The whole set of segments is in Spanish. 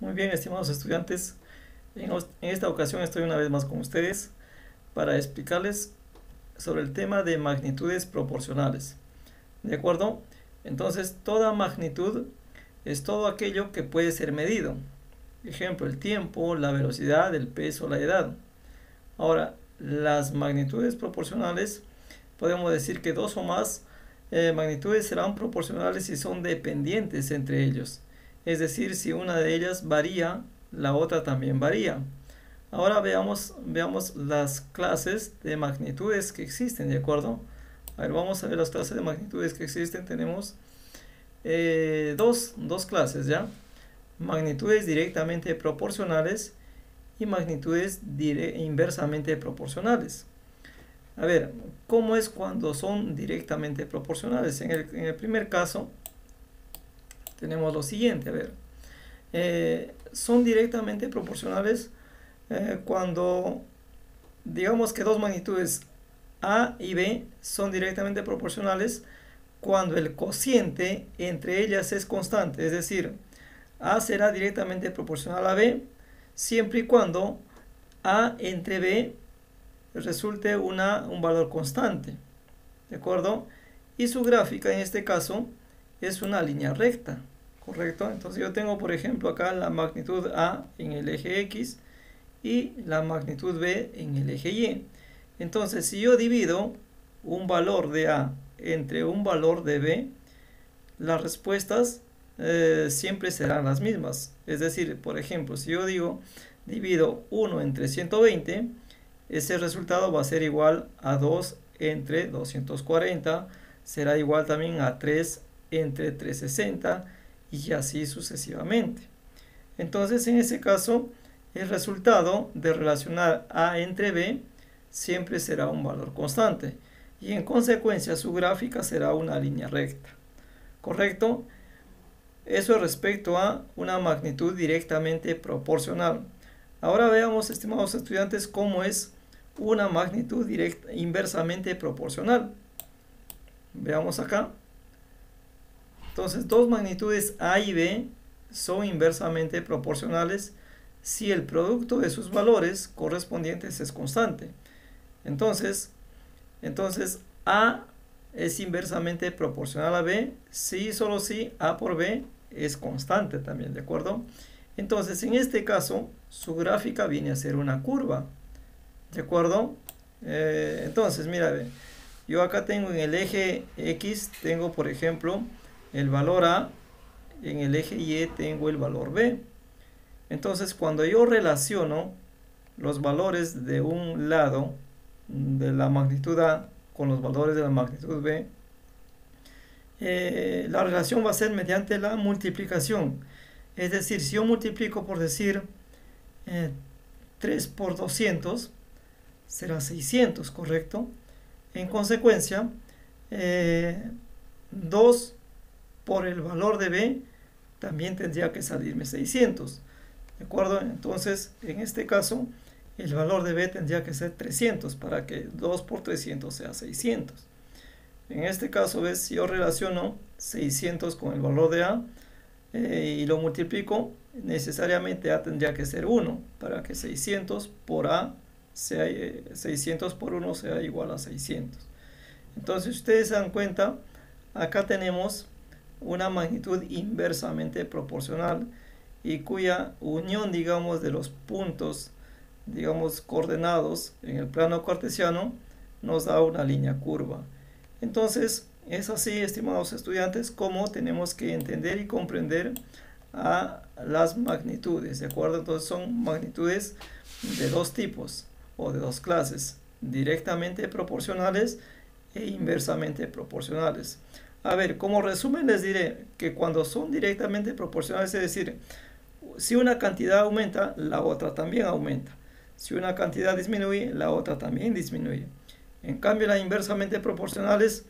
Muy bien, estimados estudiantes, en esta ocasión estoy una vez más con ustedes para explicarles sobre el tema de magnitudes proporcionales. ¿De acuerdo? Entonces, toda magnitud es todo aquello que puede ser medido. Ejemplo, el tiempo, la velocidad, el peso, la edad. Ahora, las magnitudes proporcionales, podemos decir que dos o más magnitudes serán proporcionales si son dependientes entre ellos. Es decir, si una de ellas varía, la otra también varía. Ahora veamos las clases de magnitudes que existen, ¿de acuerdo? A ver, vamos a ver las clases de magnitudes que existen. Tenemos dos clases, ¿ya? Magnitudes directamente proporcionales y magnitudes inversamente proporcionales. A ver, ¿cómo es cuando son directamente proporcionales? En el primer caso, tenemos lo siguiente, a ver. Son directamente proporcionales cuando, digamos que dos magnitudes A y B son directamente proporcionales cuando el cociente entre ellas es constante, es decir, A será directamente proporcional a B siempre y cuando A entre B resulte un valor constante, ¿de acuerdo? Y su gráfica en este caso es una línea recta, ¿correcto? Entonces yo tengo, por ejemplo, acá la magnitud A en el eje X y la magnitud B en el eje Y. Entonces, si yo divido un valor de A entre un valor de B, las respuestas siempre serán las mismas. Es decir, por ejemplo, si yo divido 1 entre 120, ese resultado va a ser igual a 2 entre 240, será igual también a 3 entre 360 y así sucesivamente. Entonces, en ese caso, el resultado de relacionar A entre B siempre será un valor constante y en consecuencia su gráfica será una línea recta. ¿Correcto? Eso respecto a una magnitud directamente proporcional. Ahora veamos, estimados estudiantes, cómo es una magnitud inversamente proporcional. Veamos acá. Entonces, dos magnitudes A y B son inversamente proporcionales si el producto de sus valores correspondientes es constante. Entonces A es inversamente proporcional a B si y solo si A por B es constante también, ¿de acuerdo? Entonces, en este caso, su gráfica viene a ser una curva, ¿de acuerdo? Entonces, mira, yo acá tengo en el eje X, tengo, por ejemplo, el valor A, en el eje Y tengo el valor B. Entonces, cuando yo relaciono los valores de un lado de la magnitud A con los valores de la magnitud B, la relación va a ser mediante la multiplicación. Es decir, si yo multiplico, por decir, 3 por 200, será 600, ¿correcto? En consecuencia, 2 por el valor de B también tendría que salirme 600, ¿de acuerdo? Entonces, en este caso, el valor de B tendría que ser 300 para que 2 por 300 sea 600. En este caso, ¿ves? Si yo relaciono 600 con el valor de A y lo multiplico, necesariamente A tendría que ser 1 para que 600 por A sea 600 por 1 sea igual a 600. Entonces, ustedes se dan cuenta, acá tenemos una magnitud inversamente proporcional y cuya unión, digamos, de los puntos, digamos, coordenados en el plano cartesiano nos da una línea curva. Entonces, es así, estimados estudiantes, como tenemos que entender y comprender a las magnitudes, ¿de acuerdo? Entonces, son magnitudes de dos tipos o de dos clases, directamente proporcionales e inversamente proporcionales. A ver, como resumen les diré que cuando son directamente proporcionales, es decir, si una cantidad aumenta, la otra también aumenta. Si una cantidad disminuye, la otra también disminuye. En cambio, las inversamente proporcionales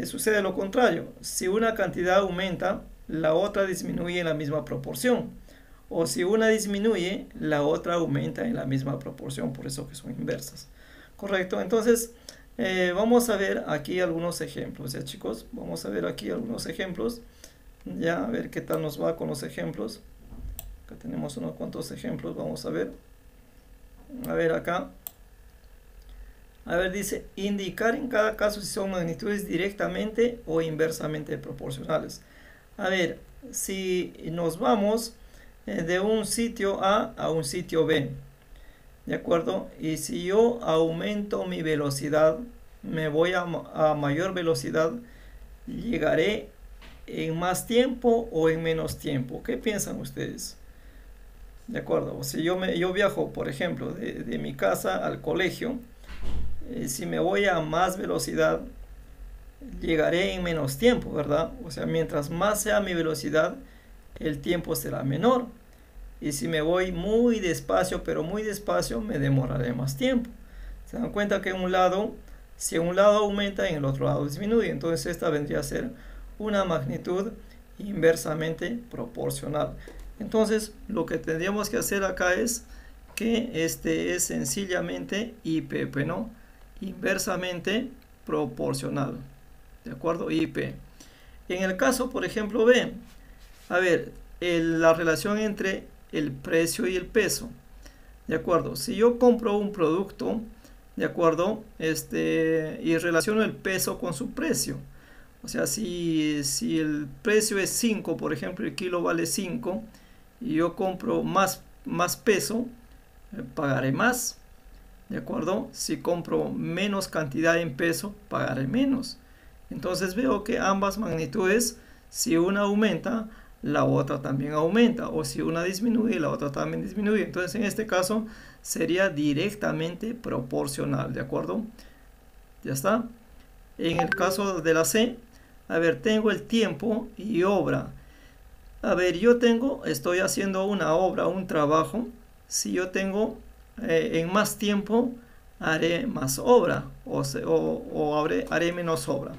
sucede lo contrario. Si una cantidad aumenta, la otra disminuye en la misma proporción. O si una disminuye, la otra aumenta en la misma proporción. Por eso que son inversas. ¿Correcto? Entonces, vamos a ver aquí algunos ejemplos, ¿ya, chicos? Vamos a ver aquí algunos ejemplos. Ya, a ver qué tal nos va con los ejemplos. Acá tenemos unos cuantos ejemplos, vamos a ver. A ver acá. A ver, dice, indicar en cada caso si son magnitudes directamente o inversamente proporcionales. A ver, si nos vamos de un sitio A a un sitio B, ¿de acuerdo? Y si yo aumento mi velocidad, me voy a mayor velocidad, ¿llegaré en más tiempo o en menos tiempo? ¿Qué piensan ustedes? ¿De acuerdo? O si yo viajo, por ejemplo, de mi casa al colegio, si me voy a más velocidad, llegaré en menos tiempo, ¿verdad? O sea, mientras más sea mi velocidad, el tiempo será menor. Y si me voy muy despacio, pero muy despacio, me demoraré más tiempo. Se dan cuenta que en un lado, si en un lado aumenta, en el otro lado disminuye. Entonces esta vendría a ser una magnitud inversamente proporcional. Entonces lo que tendríamos que hacer acá es que este es sencillamente IP, ¿no? Inversamente proporcional. ¿De acuerdo? IP. En el caso, por ejemplo, B, a ver, la relación entre el precio y el peso. ¿De acuerdo? Si yo compro un producto, ¿de acuerdo? Y relaciono el peso con su precio. O sea, si el precio es 5, por ejemplo, el kilo vale 5, y yo compro más peso, pagaré más. ¿De acuerdo? Si compro menos cantidad en peso, pagaré menos. Entonces veo que ambas magnitudes, si una aumenta, la otra también aumenta. O si una disminuye, la otra también disminuye. Entonces en este caso sería directamente proporcional. ¿De acuerdo? Ya está. En el caso de la C, a ver, tengo el tiempo y obra. A ver, estoy haciendo una obra, un trabajo. Si yo tengo en más tiempo, haré más obra o haré menos obra.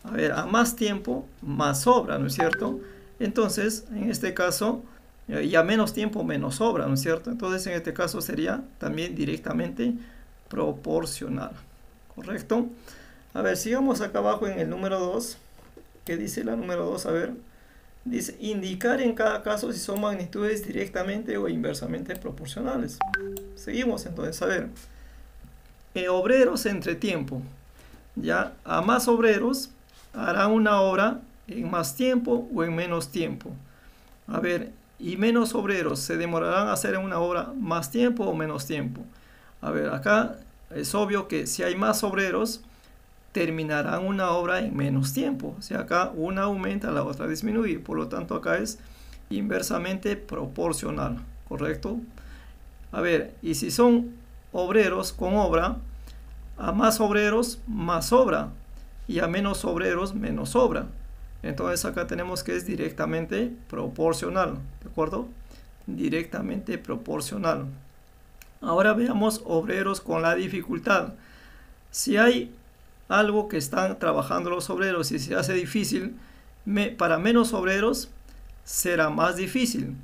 A ver, a más tiempo, más obra, ¿no es cierto? Entonces, en este caso, y a menos tiempo, menos obra, ¿no es cierto? Entonces, en este caso sería también directamente proporcional, ¿correcto? A ver, sigamos acá abajo en el número 2. ¿Qué dice la número 2? A ver, dice indicar en cada caso si son magnitudes directamente o inversamente proporcionales. Seguimos entonces, a ver. Obreros entre tiempo. Ya, a más obreros harán una obra en más tiempo o en menos tiempo. A ver, y menos obreros se demorarán a hacer una obra más tiempo o menos tiempo. A ver, acá es obvio que si hay más obreros, terminarán una obra en menos tiempo. O sea, acá una aumenta, la otra disminuye. Por lo tanto, acá es inversamente proporcional. ¿Correcto? A ver, y si son obreros con obra, a más obreros, más obra. Y a menos obreros, menos obra. Entonces acá tenemos que es directamente proporcional. ¿De acuerdo? Directamente proporcional. Ahora veamos obreros con la dificultad. Si hay algo que están trabajando los obreros y se hace difícil, para menos obreros será más difícil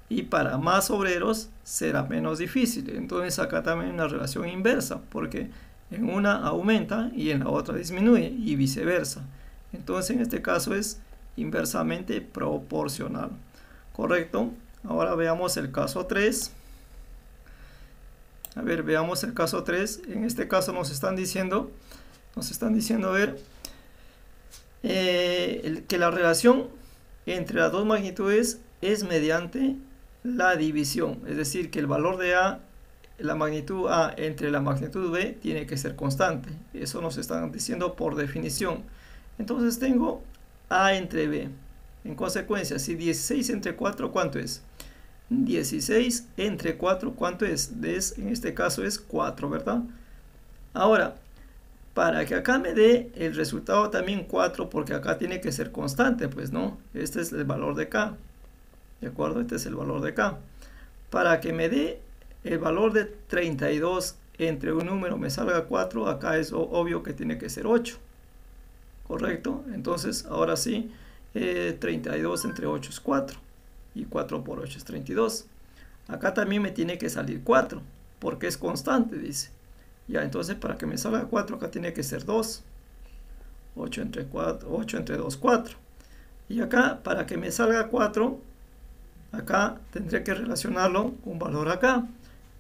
y para más obreros será menos difícil. Entonces acá también hay una relación inversa, porque en una aumenta y en la otra disminuye y viceversa. Entonces en este caso es inversamente proporcional. ¿Correcto? Ahora veamos el caso 3. A ver, veamos el caso 3. En este caso nos están diciendo, a ver, que la relación entre las dos magnitudes es mediante la división. Es decir, que el valor de A, la magnitud A entre la magnitud B tiene que ser constante. Eso nos están diciendo por definición. Entonces tengo A entre B. En consecuencia, si 16 entre 4, ¿cuánto es? 16 entre 4, ¿cuánto es? En este caso es 4, ¿verdad? Ahora, para que acá me dé el resultado también 4, porque acá tiene que ser constante, pues, ¿no? Este es el valor de K. ¿De acuerdo? Este es el valor de K. Para que me dé el valor de 32 entre un número me salga 4, acá es obvio que tiene que ser 8. ¿Correcto? Entonces, ahora sí, 32 entre 8 es 4. Y 4 por 8 es 32. Acá también me tiene que salir 4, porque es constante, dice. Ya, entonces para que me salga 4, acá tiene que ser 2. 8 entre 2, 4. Y acá, para que me salga 4, acá tendré que relacionarlo con un valor acá.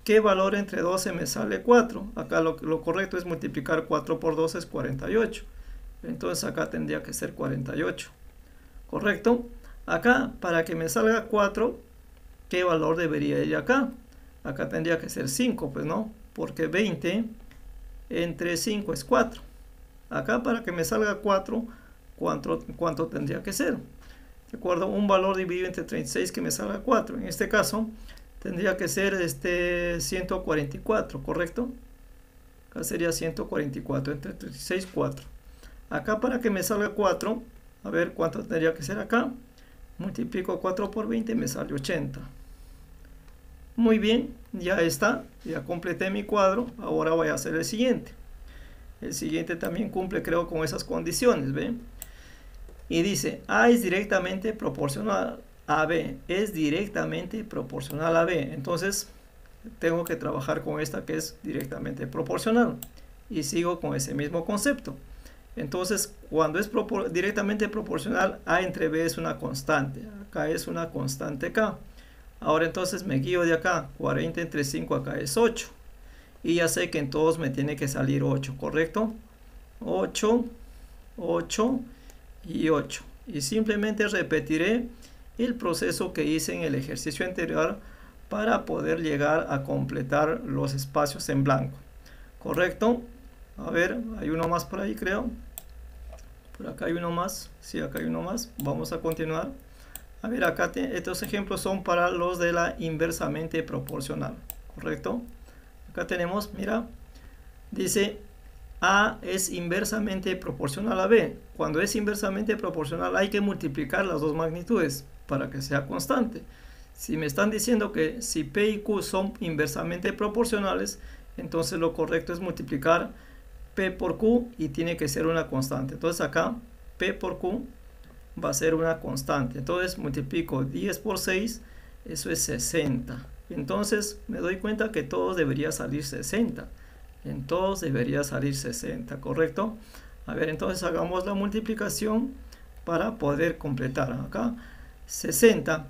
¿Qué valor entre 12 me sale 4? Acá lo correcto es multiplicar 4 por 12 es 48. Entonces acá tendría que ser 48. ¿Correcto? Acá, para que me salga 4, ¿qué valor debería ir acá? Acá tendría que ser 5, pues no, porque 20 entre 5 es 4. Acá para que me salga 4, ¿cuánto tendría que ser? ¿De acuerdo? Un valor dividido entre 36 que me salga 4. En este caso, tendría que ser 144, ¿correcto? Acá sería 144 entre 36, 4. Acá para que me salga 4, a ver cuánto tendría que ser acá. Multiplico 4 por 20 y me sale 80. Muy bien, ya está. Ya completé mi cuadro. Ahora voy a hacer el siguiente. El siguiente también cumple, creo, con esas condiciones, ¿ven? Y dice, A es directamente proporcional a B. Es directamente proporcional a B. Entonces, tengo que trabajar con esta que es directamente proporcional. Y sigo con ese mismo concepto. Entonces, cuando es directamente proporcional, A entre B es una constante. Acá es una constante K. Ahora entonces me guío de acá. 40 entre 5 acá es 8. Y ya sé que en todos me tiene que salir 8, ¿correcto? 8, 8 y 8. Y simplemente repetiré el proceso que hice en el ejercicio anterior para poder llegar a completar los espacios en blanco. ¿Correcto? A ver, hay uno más por ahí, creo. Por acá hay uno más. Sí, acá hay uno más. Vamos a continuar. A ver, acá estos ejemplos son para los de la inversamente proporcional. ¿Correcto? Acá tenemos, mira, dice A es inversamente proporcional a B. Cuando es inversamente proporcional hay que multiplicar las dos magnitudes para que sea constante. Si me están diciendo que si P y Q son inversamente proporcionales, entonces lo correcto es multiplicar P por Q y tiene que ser una constante. Entonces acá P por Q va a ser una constante. Entonces multiplico 10 por 6, eso es 60. Entonces me doy cuenta que todos debería salir 60. En todos debería salir 60, ¿correcto? A ver, entonces hagamos la multiplicación para poder completar. Acá 60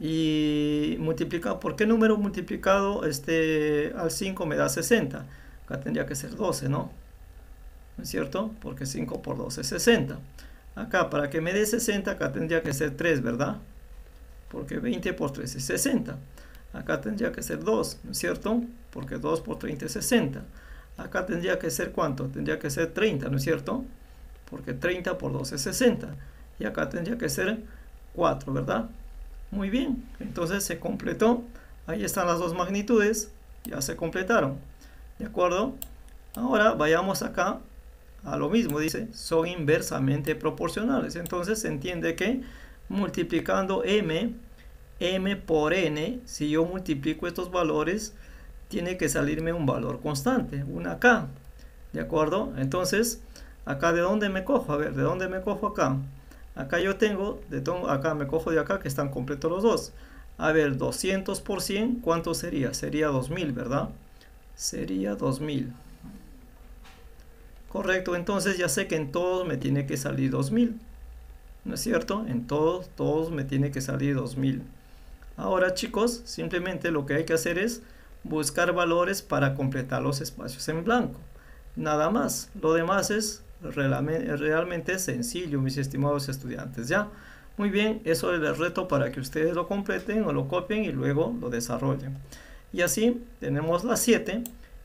y multiplica, ¿por qué número multiplicado al 5 me da 60? Acá tendría que ser 12, ¿no? ¿No es cierto? Porque 5 por 12 es 60. Acá para que me dé 60, acá tendría que ser 3, ¿verdad? Porque 20 por 3 es 60. Acá tendría que ser 2, ¿no es cierto? Porque 2 por 30 es 60. Acá tendría que ser ¿cuánto? Tendría que ser 30, ¿no es cierto? Porque 30 por 2 es 60. Y acá tendría que ser 4, ¿verdad? Muy bien, entonces se completó. Ahí están las dos magnitudes, ya se completaron. ¿De acuerdo? Ahora vayamos acá a lo mismo, dice, son inversamente proporcionales. Entonces se entiende que multiplicando m por n, si yo multiplico estos valores, tiene que salirme un valor constante, una k. ¿De acuerdo? Entonces, acá ¿de dónde me cojo? A ver, ¿de dónde me cojo acá? Acá yo tengo, acá me cojo de acá, que están completos los dos. A ver, 200 por 100, ¿cuánto sería? Sería 2000, ¿verdad? Sería 2000. Correcto, entonces ya sé que en todos me tiene que salir 2000. ¿No es cierto? En todos me tiene que salir 2000. Ahora, chicos, simplemente lo que hay que hacer es buscar valores para completar los espacios en blanco. Nada más. Lo demás es realmente sencillo, mis estimados estudiantes. ¿Ya? Muy bien, eso es el reto para que ustedes lo completen o lo copien y luego lo desarrollen. Y así tenemos las 7.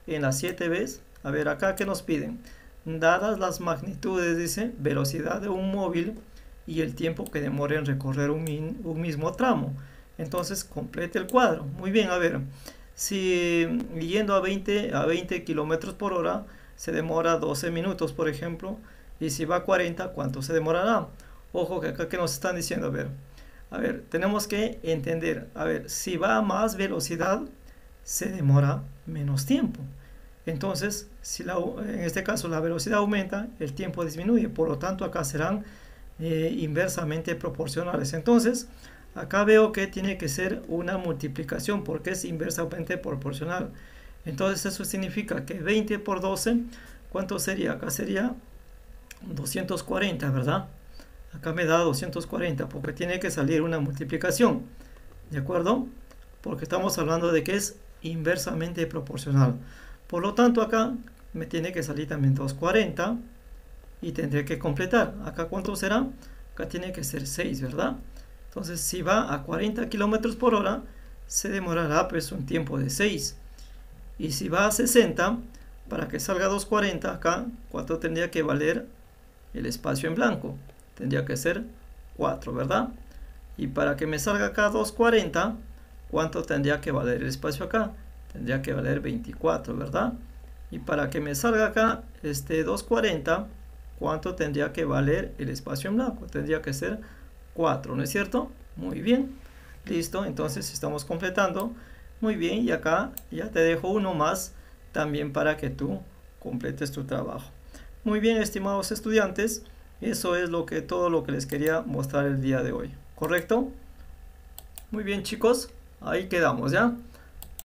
En las 7 ¿ves? A ver, acá ¿qué nos piden? Dadas las magnitudes, dice, velocidad de un móvil y el tiempo que demore en recorrer un mismo tramo. Entonces complete el cuadro. Muy bien, a ver, si yendo a 20 kilómetros por hora se demora 12 minutos, por ejemplo, y si va a 40, ¿cuánto se demorará? Ojo que acá que nos están diciendo, a ver, tenemos que entender, a ver, si va a más velocidad, se demora menos tiempo. Entonces, si en este caso la velocidad aumenta, el tiempo disminuye, por lo tanto acá serán inversamente proporcionales. Entonces, acá veo que tiene que ser una multiplicación porque es inversamente proporcional. Entonces eso significa que 20 por 12, ¿cuánto sería? Acá sería 240, ¿verdad? Acá me da 240 porque tiene que salir una multiplicación. ¿De acuerdo? Porque estamos hablando de que es inversamente proporcional. Por lo tanto, acá me tiene que salir también 240 y tendré que completar. Acá, ¿cuánto será? Acá tiene que ser 6, ¿verdad? Entonces, si va a 40 kilómetros por hora, se demorará pues un tiempo de 6. Y si va a 60, para que salga 240 acá, ¿cuánto tendría que valer el espacio en blanco? Tendría que ser 4, ¿verdad? Y para que me salga acá 240, ¿cuánto tendría que valer el espacio acá? Tendría que valer 24, ¿verdad? Y para que me salga acá 240, ¿cuánto tendría que valer el espacio en blanco? Tendría que ser 4, ¿no es cierto? Muy bien. Listo, entonces estamos completando. Muy bien, y acá ya te dejo uno más también para que tú completes tu trabajo. Muy bien, estimados estudiantes, eso es todo lo que les quería mostrar el día de hoy. ¿Correcto? Muy bien, chicos, ahí quedamos, ¿ya?